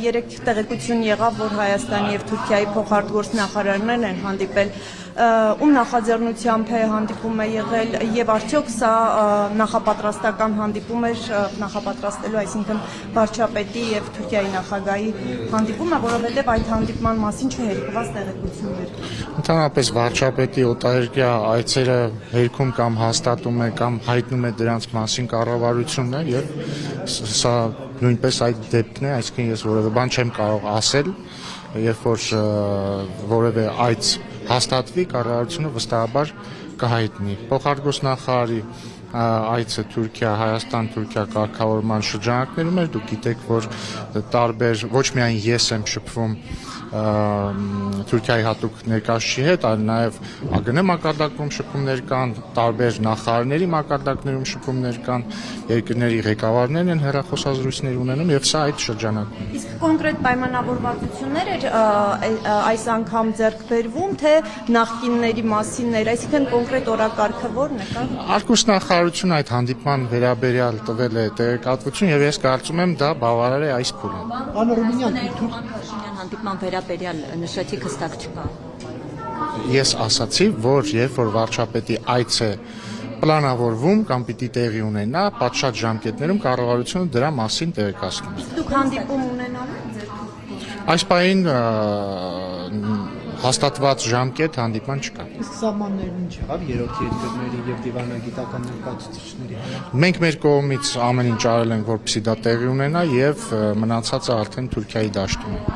երեք տեղեկություն եղավ, որ Հայաստանի եւ Թուրքիայի փոխարտգործնախարարներն են հանդիպել, ում նախաձեռնությամբ է հանդիպում է եղել եւ արդյոք սա նախապատրաստական հանդիպում էր նախապատրաստելու, այսինքն վարչապետի եւ Թուրքիայի նախագահի հանդիպումը, որովհետեւ այդ հանդիպման մասին չհերկված տեղեկություններ։ Ընդհանրապես վարչապետի օտարերկրյա այցերը հերքում կամ հաստատում է կամ հայտնում է դրանց մասին կառավարությունն է եւ սա նույնպես այդ դեպքն է, այսինքն ես որևէ բան չեմ կարող ասել, երբ որ որևէ այց հաստատվի, կառավարությունը վստահաբար կհայտնի։ Փոխարտգործնախարարի այցը Թուրքիա, Հայաստան-Թուրքիա կարգավորման շրջանակներում էր, դուք գիտեք, որ տարբեր ոչ միայն ես եմ շփվում Թուրքիայի հատուկ ներկայացուցիչի հետ, այլ նաև ԱԳՆ մակարդակում շփումներ կան, տարբեր նախարարների մակարդակներում շփումներ կան, երկրների ղեկավարներն են հեռախոսազրույցներ ունենում եւ սա այդ շրջանակում։ Իսկ կոնկրետ պայմանավորվածություններ էր այս անգամ ձեռք բերվում, թե նախկինների մասին էր, այսինքն կոնկրետ օրակարգը ո՞րն է կա։ Արտգործնախարարությունը այդ հանդիպման վերաբերյալ տվել է տեղեկատվություն եւ ես կարծում եմ դա բավարար է այս փուլին։ Պարոն Ռուբինյան, հանդիպման վերաբերյալ նշեցիք հստակ չկա։ Ես ասացի, որ երբ որ վարչապետի այց է պլանավորվում կամ պիտի տեղի ունենա, պատշաճ ժամկետներում կառավարությունը դրա մասին տեղեկացնում է։ Դուք հանդիպում ունենալու եք։ Այս պահին հաստատված ժամկետ հանդիպման չկա։ իսկ սահմաններն չեղավ երրորդ երկրների եւ դիվանագիտական ներկայացուցիչների համար։ Մենք մեր կողմից ամեն ինչ արել ենք, որպեսզի դա տեղի ունենա եւ մնացածը արդեն Թուրքիայի դաշտում է։